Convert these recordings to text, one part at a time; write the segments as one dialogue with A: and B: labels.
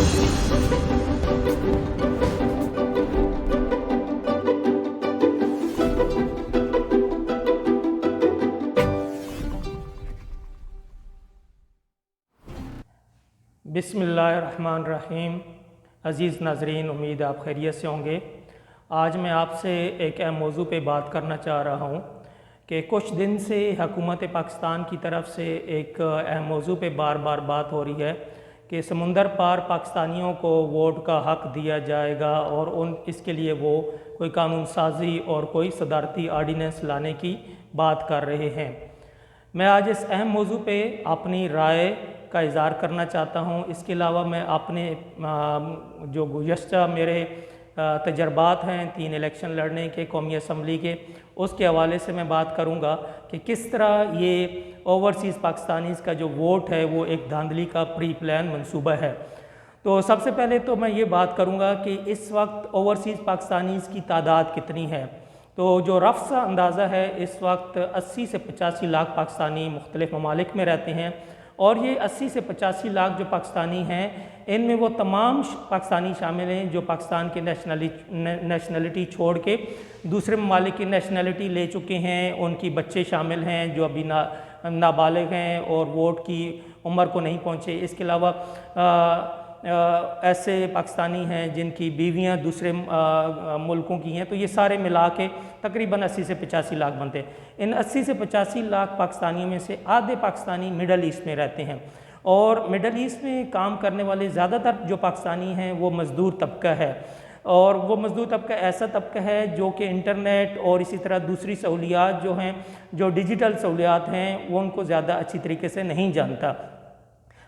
A: بسم اللہ الرحمن الرحیم۔ عزیز ناظرین، امید آپ خیریت سے ہوں گے۔ آج میں آپ سے ایک اہم موضوع پہ بات کرنا چاہ رہا ہوں کہ کچھ دن سے حکومت پاکستان کی طرف سے ایک اہم موضوع پہ بار بار بات ہو رہی ہے کہ سمندر پار پاکستانیوں کو ووٹ کا حق دیا جائے گا، اور اس کے لیے وہ کوئی قانون سازی اور کوئی صدارتی آرڈیننس لانے کی بات کر رہے ہیں۔ میں آج اس اہم موضوع پہ اپنی رائے کا اظہار کرنا چاہتا ہوں۔ اس کے علاوہ میں اپنے جو گزشتہ میرے تجربات ہیں 3 الیکشن لڑنے کے، قومی اسمبلی کے، اس کے حوالے سے میں بات کروں گا کہ کس طرح یہ اوورسیز پاکستانیز کا جو ووٹ ہے وہ ایک دھاندلی کا پری پلان منصوبہ ہے۔ تو سب سے پہلے تو میں یہ بات کروں گا کہ اس وقت اوورسیز پاکستانیز کی تعداد کتنی ہے۔ تو جو رف سا اندازہ ہے، اس وقت 80 سے 85 لاکھ پاکستانی مختلف ممالک میں رہتے ہیں، اور یہ 80 سے 85 لاکھ جو پاکستانی ہیں، ان میں وہ تمام پاکستانی شامل ہیں جو پاکستان کی نیشنلٹی چھوڑ کے دوسرے ممالک کی نیشنلٹی لے چکے ہیں۔ ان کی بچے شامل ہیں جو ابھی نابالغ ہیں اور ووٹ کی عمر کو نہیں پہنچے۔ اس کے علاوہ ایسے پاکستانی ہیں جن کی بیویاں دوسرے ملکوں کی ہیں۔ تو یہ سارے ملا کے تقریباً 80 سے 85 لاکھ بنتے ہیں۔ ان 80 سے 85 لاکھ پاکستانیوں میں سے آدھے پاکستانی مڈل ایسٹ میں رہتے ہیں، اور مڈل ایسٹ میں کام کرنے والے زیادہ تر جو پاکستانی ہیں وہ مزدور طبقہ ہے، اور وہ مزدور طبقہ ایسا طبقہ ہے جو کہ انٹرنیٹ اور اسی طرح دوسری سہولیات جو ہیں، جو ڈیجیٹل سہولیات ہیں، وہ ان کو زیادہ اچھی طریقے سے نہیں جانتا۔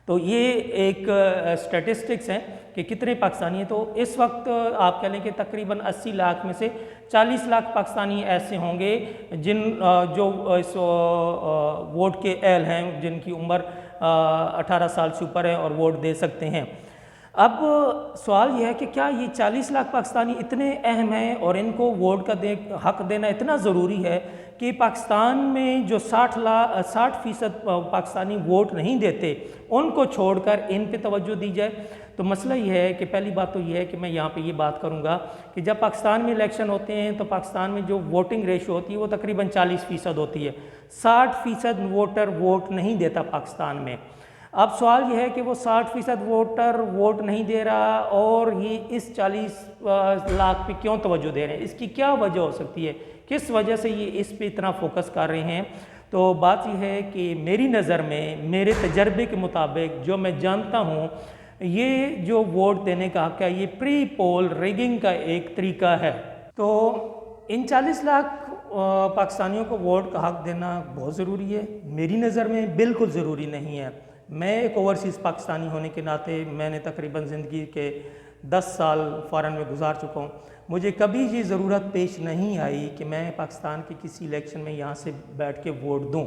A: تو یہ ایک اسٹیٹسٹکس ہیں کہ کتنے پاکستانی ہیں۔ تو اس وقت آپ کہہ لیں کہ تقریباً 80 لاکھ میں سے 40 لاکھ پاکستانی ایسے ہوں گے جو اس ووٹ کے اہل ہیں، جن کی عمر 18 سال سے اوپر ہے اور ووٹ دے سکتے ہیں۔ اب سوال یہ ہے کہ کیا یہ 40 لاکھ پاکستانی اتنے اہم ہیں اور ان کو ووٹ کا حق دینا اتنا ضروری ہے کہ پاکستان میں جو 60% پاکستانی ووٹ نہیں دیتے، ان کو چھوڑ کر ان پہ توجہ دی جائے؟ تو مسئلہ یہ ہے کہ پہلی بات تو یہ ہے کہ میں یہاں پہ یہ بات کروں گا کہ جب پاکستان میں الیکشن ہوتے ہیں تو پاکستان میں جو ووٹنگ ریشو ہوتی ہے وہ تقریباً 40% ہوتی ہے۔ 60% ووٹر ووٹ نہیں دیتا پاکستان میں۔ اب سوال یہ ہے کہ وہ 60% ووٹر ووٹ نہیں دے رہا، اور یہ اس 40 لاکھ پہ کیوں توجہ دے رہے ہیں؟ اس کی کیا وجہ ہو سکتی ہے؟ کس وجہ سے یہ اس پہ اتنا فوکس کر رہے ہیں؟ تو بات یہ ہے کہ میری نظر میں، میرے تجربے کے مطابق جو میں جانتا ہوں، یہ جو ووٹ دینے کا حق ہے یہ پری پول ریگنگ کا ایک طریقہ ہے۔ تو ان 40 لاکھ پاکستانیوں کو ووٹ کا حق دینا بہت ضروری ہے؟ میری نظر میں بالکل ضروری نہیں ہے۔ میں ایک اوورسیز پاکستانی ہونے کے ناطے میں نے تقریباً زندگی کے 10 سال فارن میں گزار چکا ہوں۔ مجھے کبھی یہ ضرورت پیش نہیں آئی کہ میں پاکستان کے کسی الیکشن میں یہاں سے بیٹھ کے ووٹ دوں،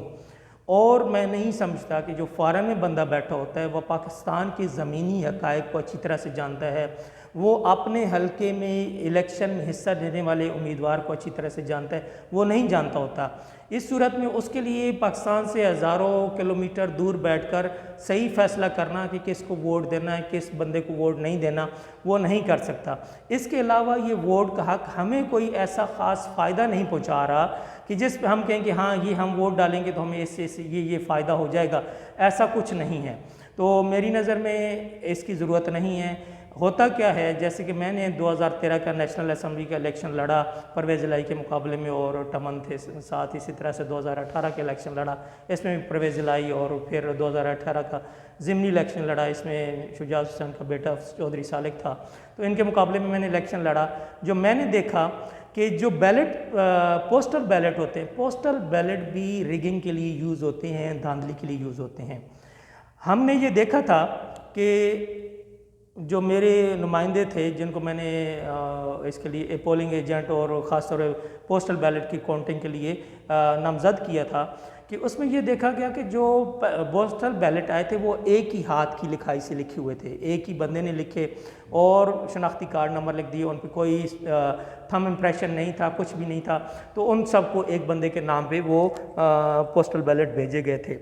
A: اور میں نہیں سمجھتا کہ جو فارن میں بندہ بیٹھا ہوتا ہے وہ پاکستان کے زمینی حقائق کو اچھی طرح سے جانتا ہے، وہ اپنے حلقے میں الیکشن میں حصہ لینے والے امیدوار کو اچھی طرح سے جانتا ہے، وہ نہیں جانتا ہوتا۔ اس صورت میں اس کے لیے پاکستان سے ہزاروں کلومیٹر دور بیٹھ کر صحیح فیصلہ کرنا کہ کس کو ووٹ دینا ہے، کس بندے کو ووٹ نہیں دینا، وہ نہیں کر سکتا۔ اس کے علاوہ یہ ووٹ کا حق ہمیں کوئی ایسا خاص فائدہ نہیں پہنچا رہا کہ جس پہ ہم کہیں کہ ہاں یہ ہم ووٹ ڈالیں گے تو ہمیں اس سے یہ فائدہ ہو جائے گا، ایسا کچھ نہیں ہے۔ تو میری نظر میں اس کی ضرورت نہیں ہے۔ ہوتا کیا ہے، جیسے کہ میں نے 2013 کا نیشنل اسمبلی کا الیکشن لڑا پرویز الہی کے مقابلے میں، اور ٹمن تھے ساتھ، اسی طرح سے 2018 کا الیکشن لڑا، اس میں پرویز الہی، اور پھر 2018 کا ضمنی الیکشن لڑا، اس میں شجاع حسین کا بیٹا چودھری صالح تھا۔ تو ان کے مقابلے میں نے الیکشن لڑا۔ جو میں نے دیکھا کہ جو بیلٹ پوسٹل بیلٹ ہوتے ہیں، پوسٹل بیلٹ بھی ریگنگ کے لیے یوز ہوتے ہیں، دھاندلی کے لیے یوز ہوتے ہیں۔ ہم نے یہ دیکھا تھا کہ جو میرے نمائندے تھے جن کو میں نے اس کے لیے پولنگ ایجنٹ اور خاص طور پہ پوسٹل بیلٹ کی کاؤنٹنگ کے لیے نامزد کیا تھا، کہ اس میں یہ دیکھا گیا کہ جو پوسٹل بیلٹ آئے تھے وہ ایک ہی ہاتھ کی لکھائی سے لکھے ہوئے تھے، ایک ہی بندے نے لکھے اور شناختی کارڈ نمبر لکھ دیے، ان پہ کوئی تھم امپریشن نہیں تھا، کچھ بھی نہیں تھا۔ تو ان سب کو ایک بندے کے نام پہ وہ پوسٹل بیلٹ بھیجے گئے تھے۔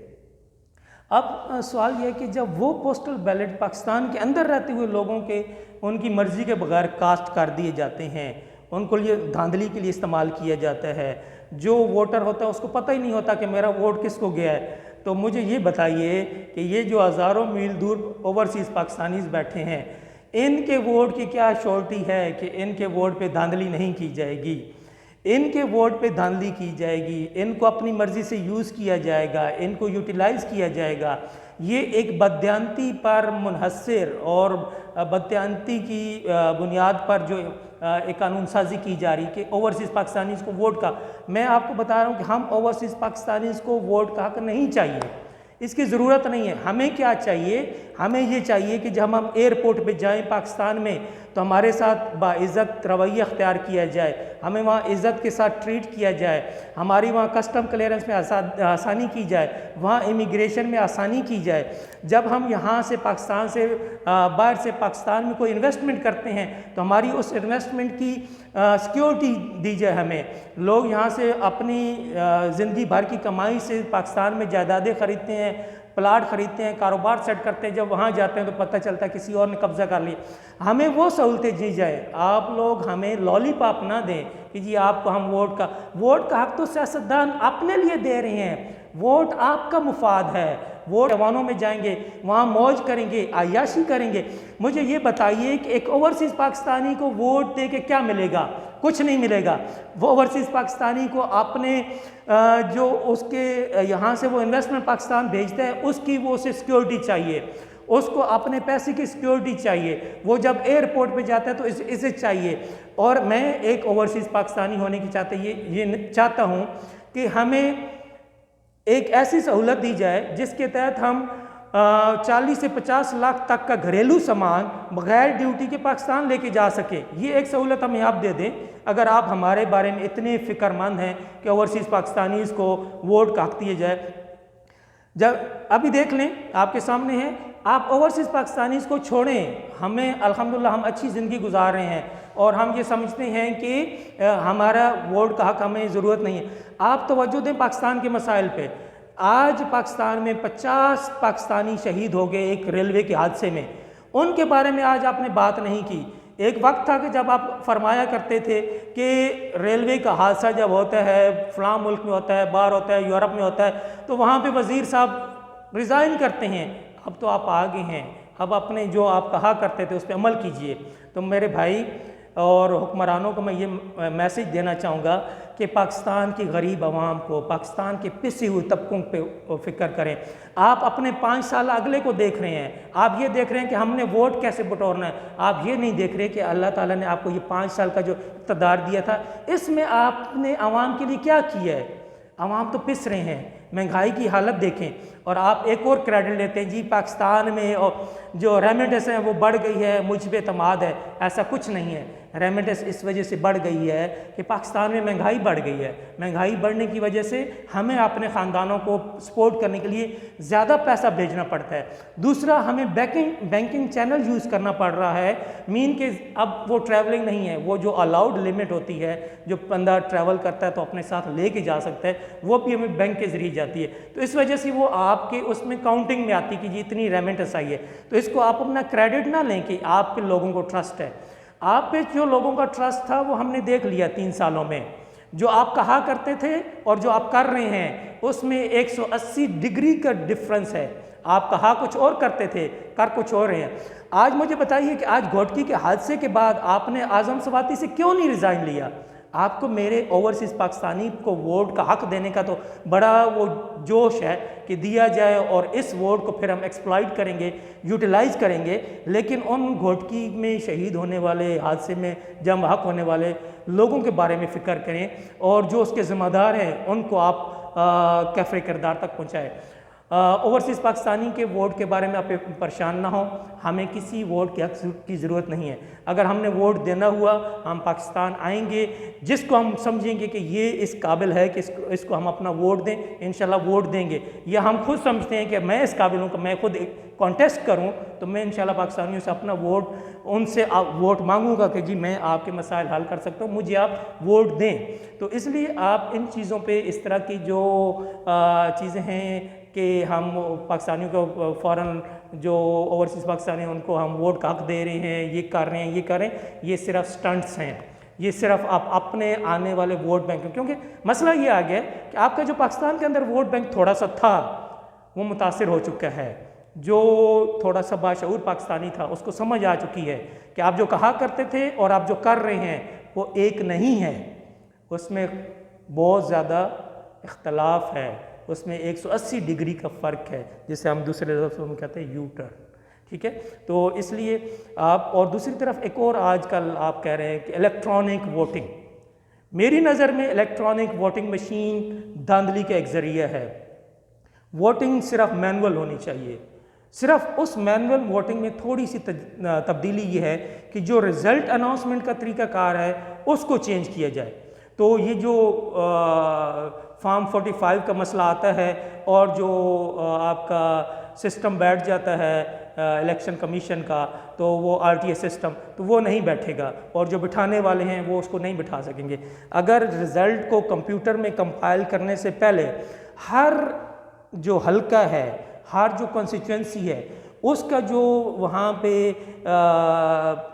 A: اب سوال یہ ہے کہ جب وہ پوسٹل بیلٹ پاکستان کے اندر رہتے ہوئے لوگوں کے ان کی مرضی کے بغیر کاسٹ کر دیے جاتے ہیں، ان کو یہ دھاندلی کے لیے استعمال کیا جاتا ہے، جو ووٹر ہوتا ہے اس کو پتہ ہی نہیں ہوتا کہ میرا ووٹ کس کو گیا ہے، تو مجھے یہ بتائیے کہ یہ جو ہزاروں میل دور اوورسیز پاکستانیز بیٹھے ہیں، ان کے ووٹ کی کیا شورٹی ہے کہ ان کے ووٹ پہ دھاندلی نہیں کی جائے گی؟ ان کے ووٹ پہ دھاندلی کی جائے گی، ان کو اپنی مرضی سے یوز کیا جائے گا، ان کو یوٹیلائز کیا جائے گا۔ یہ ایک بددیانتی پر منحصر اور بددیانتی کی بنیاد پر جو ایک قانون سازی کی جا رہی کہ اوورسیز پاکستانیز کو ووٹ کا، میں آپ کو بتا رہا ہوں کہ ہم اوورسیز پاکستانیز کو ووٹ کا حق نہیں چاہیے، اس کی ضرورت نہیں ہے۔ ہمیں کیا چاہیے؟ ہمیں یہ چاہیے کہ جب ہم ایئرپورٹ پہ جائیں پاکستان میں تو ہمارے ساتھ باعزت رویہ اختیار کیا جائے، ہمیں وہاں عزت کے ساتھ ٹریٹ کیا جائے، ہماری وہاں کسٹم کلیئرنس میں آسانی کی جائے، وہاں امیگریشن میں آسانی کی جائے۔ جب ہم یہاں سے پاکستان سے باہر سے پاکستان میں کوئی انویسٹمنٹ کرتے ہیں تو ہماری اس انویسٹمنٹ کی سیکیورٹی دی جائے ہمیں۔ لوگ یہاں سے اپنی زندگی بھر کی کمائی سے پاکستان میں جائیدادیں خریدتے ہیں، پلاٹ خریدتے ہیں، کاروبار سیٹ کرتے ہیں، جب وہاں جاتے ہیں تو پتہ چلتا ہے کسی اور نے قبضہ کر لی۔ ہمیں وہ سہولتیں دی جائے، آپ لوگ ہمیں لالی پاپ نہ دیں کہ جی آپ کو ہم ووٹ کا حق تو سیاستدان اپنے لیے دے رہے ہیں، ووٹ آپ کا مفاد ہے۔ ووٹ ایوانوں میں جائیں گے، وہاں موج کریں گے، عیاشی کریں گے۔ مجھے یہ بتائیے کہ ایک اوورسیز پاکستانی کو ووٹ دے کے کیا ملے گا؟ کچھ نہیں ملے گا۔ وہ اوورسیز پاکستانی کو اپنے جو اس کے یہاں سے وہ انویسٹمنٹ پاکستان بھیجتا ہے اس کی وہ اسے سیکیورٹی چاہیے، اس کو اپنے پیسے کی سیکیورٹی چاہیے، وہ جب ایئرپورٹ پہ جاتا ہے تو اسے چاہیے۔ اور میں ایک اوورسیز پاکستانی ہونے کی یہ چاہتا ہوں کہ ہمیں ایک ایسی سہولت دی جائے جس کے تحت ہم 40 سے 50 لاکھ تک کا گھریلو سامان بغیر ڈیوٹی کے پاکستان لے کے جا سکے۔ یہ ایک سہولت ہمیں آپ دے دیں اگر آپ ہمارے بارے میں اتنے فکر مند ہیں کہ اوورسیز پاکستانیز کو ووٹ کا حق دیا جائے۔ جب ابھی دیکھ لیں آپ کے سامنے ہے، آپ اوورسیز پاکستانیز کو چھوڑیں، ہمیں الحمدللہ ہم اچھی زندگی گزار رہے ہیں اور ہم یہ سمجھتے ہیں کہ ہمارا ووٹ کا حق ہمیں ضرورت نہیں ہے۔ آپ توجہ دیں پاکستان کے مسائل پہ۔ آج پاکستان میں 50 پاکستانی شہید ہو گئے ایک ریلوے کے حادثے میں، ان کے بارے میں آج آپ نے بات نہیں کی۔ ایک وقت تھا کہ جب آپ فرمایا کرتے تھے کہ ریلوے کا حادثہ جب ہوتا ہے فلاں ملک میں ہوتا ہے، باہر ہوتا ہے، یورپ میں ہوتا ہے، تو وہاں پہ وزیر صاحب ریزائن کرتے ہیں۔ اب تو آپ آگے ہیں، اب اپنے جو آپ کہا کرتے تھے اس پہ عمل کیجئے۔ تو میرے بھائی اور حکمرانوں کو میں یہ میسج دینا چاہوں گا کہ پاکستان کی غریب عوام کو، پاکستان کے پسے ہوئے طبقوں پہ فکر کریں۔ آپ اپنے 5 سال اگلے کو دیکھ رہے ہیں، آپ یہ دیکھ رہے ہیں کہ ہم نے ووٹ کیسے بٹورنا ہے، آپ یہ نہیں دیکھ رہے کہ اللہ تعالیٰ نے آپ کو یہ 5 سال کا جو اقتدار دیا تھا اس میں آپ نے عوام کے لیے کیا کیا ہے؟ عوام تو پس رہے ہیں، مہنگائی کی حالت دیکھیں۔ اور آپ ایک اور کریڈٹ لیتے ہیں جی پاکستان میں اور جو ریمیٹنس ہیں وہ بڑھ گئی ہے، مجھ پہ اعتماد ہے۔ ایسا کچھ نہیں ہے، ریمیٹنس اس وجہ سے بڑھ گئی ہے کہ پاکستان میں مہنگائی بڑھ گئی ہے۔ مہنگائی بڑھنے کی وجہ سے ہمیں اپنے خاندانوں کو سپورٹ کرنے کے لیے زیادہ پیسہ بھیجنا پڑتا ہے۔ دوسرا، ہمیں بینکنگ چینل یوز کرنا پڑ رہا ہے، مین کہ اب وہ ٹریولنگ نہیں ہے، وہ جو الاؤڈ لمٹ ہوتی ہے، جو بندہ ٹریول کرتا ہے تو اپنے ساتھ لے کے جا سکتا ہے، وہ بھی ہمیں بینک کے ذریعے جاتی ہے۔ تو اس وجہ سے وہ آپ کے اس میں کاؤنٹنگ میں آتی کہ جی اتنی ریمیٹنس آئی ہے۔ تو اس کو آپ اپنا کریڈٹ نہ لیں کہ آپ کے لوگوں کو ٹرسٹ ہے۔ آپ پہ جو لوگوں کا ٹرسٹ تھا وہ ہم نے دیکھ لیا 3 سالوں میں۔ جو آپ کہا کرتے تھے اور جو آپ کر رہے ہیں اس میں 180 ڈگری کا ڈفرنس ہے۔ آپ کہا کچھ اور کرتے تھے، کر کچھ اور رہے ہیں۔ آج مجھے بتائیے کہ آج گھوٹکی کے حادثے کے بعد آپ نے اعظم سواتی سے کیوں نہیں ریزائن لیا؟ آپ کو میرے اوورسیز پاکستانی کو ووٹ کا حق دینے کا تو بڑا وہ جوش ہے کہ دیا جائے اور اس ووٹ کو پھر ہم ایکسپلائٹ کریں گے، یوٹیلائز کریں گے، لیکن ان گھوٹکی میں شہید ہونے والے، حادثے میں جم حق ہونے والے لوگوں کے بارے میں فکر کریں اور جو اس کے ذمہ دار ہیں ان کو آپ کیفر کردار تک پہنچائیں۔ اوورسیز پاکستانی کے ووٹ کے بارے میں آپ پریشان نہ ہوں، ہمیں کسی ووٹ کے حق کی ضرورت نہیں ہے۔ اگر ہم نے ووٹ دینا ہوا ہم پاکستان آئیں گے، جس کو ہم سمجھیں گے کہ یہ اس قابل ہے کہ اس کو ہم اپنا ووٹ دیں، انشاءاللہ ووٹ دیں گے۔ یا ہم خود سمجھتے ہیں کہ میں اس قابل ہوں کہ میں خود کانٹیسٹ کروں، تو میں انشاءاللہ پاکستانیوں سے اپنا ووٹ ان سے ووٹ مانگوں گا کہ جی میں آپ کے مسائل حل کر سکتا ہوں، مجھے آپ ووٹ دیں۔ تو اس لیے آپ ان چیزوں پہ اس طرح کی جو چیزیں ہیں کہ ہم پاکستانیوں کو فوراً جو اوورسیز پاکستانی ہیں ان کو ہم ووٹ کا حق دے رہے ہیں، یہ کر رہے ہیں، یہ کر رہے ہیں، یہ صرف سٹنٹس ہیں، یہ صرف آپ اپنے آنے والے ووٹ بینک، کیونکہ مسئلہ یہ آ گیا کہ آپ کا جو پاکستان کے اندر ووٹ بینک تھوڑا سا تھا وہ متاثر ہو چکا ہے. جو تھوڑا سا باشعور پاکستانی تھا اس کو سمجھ آ چکی ہے کہ آپ جو کہا کرتے تھے اور آپ جو کر رہے ہیں وہ ایک نہیں ہے، اس میں بہت زیادہ اختلاف ہے، اس میں 180 ڈگری کا فرق ہے، جسے ہم دوسرے لفظوں میں کہتے ہیں یو ٹرن. ٹھیک ہے، تو اس لیے آپ، اور دوسری طرف ایک اور آج کل آپ کہہ رہے ہیں کہ الیکٹرانک ووٹنگ. میری نظر میں الیکٹرانک ووٹنگ مشین دھاندلی کا ایک ذریعہ ہے. ووٹنگ صرف مینول ہونی چاہیے. صرف اس مینول ووٹنگ میں تھوڑی سی تبدیلی یہ ہے کہ جو ریزلٹ اناؤنسمنٹ کا طریقہ کار ہے اس کو چینج کیا جائے. تو یہ جو فارم 45 کا مسئلہ آتا ہے اور جو آپ کا سسٹم بیٹھ جاتا ہے الیکشن کمیشن کا، تو وہ RTA سسٹم، تو وہ نہیں بیٹھے گا، اور جو بٹھانے والے ہیں وہ اس کو نہیں بٹھا سکیں گے. اگر رزلٹ کو کمپیوٹر میں کمپائل کرنے سے پہلے ہر جو حلقہ ہے، ہر جو کانسٹیچوئنسی ہے، اس کا جو وہاں پہ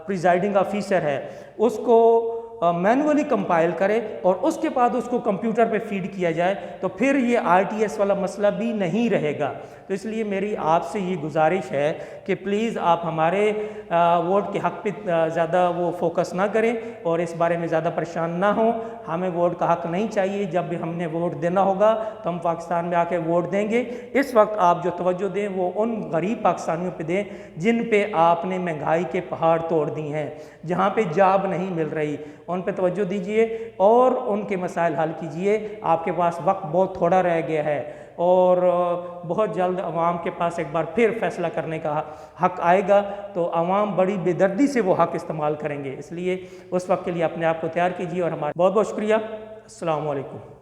A: پریزائڈنگ آفیسر ہے اس کو مینولی کمپائل کرے اور اس کے بعد اس کو کمپیوٹر پہ فیڈ کیا جائے، تو پھر یہ RTS والا مسئلہ بھی نہیں رہے گا. تو اس لیے میری آپ سے یہ گزارش ہے کہ پلیز آپ ہمارے ووٹ کے حق پہ زیادہ وہ فوکس نہ کریں اور اس بارے میں زیادہ پریشان نہ ہوں. ہمیں ووٹ کا حق نہیں چاہیے. جب بھی ہم نے ووٹ دینا ہوگا تو ہم پاکستان میں آ کے ووٹ دیں گے. اس وقت آپ جو توجہ دیں وہ ان غریب پاکستانیوں پہ دیں جن پہ آپ نے مہنگائی کے پہاڑ توڑ دی ہیں، جہاں پہ جاب نہیں مل رہی، ان پہ توجہ دیجئے اور ان کے مسائل حل کیجئے. آپ کے پاس وقت بہت تھوڑا رہ گیا ہے اور بہت جلد عوام کے پاس ایک بار پھر فیصلہ کرنے کا حق آئے گا، تو عوام بڑی بے دردی سے وہ حق استعمال کریں گے. اس لیے اس وقت کے لیے اپنے آپ کو تیار کیجئے اور ہمارا بہت بہت شکریہ. السلام علیکم.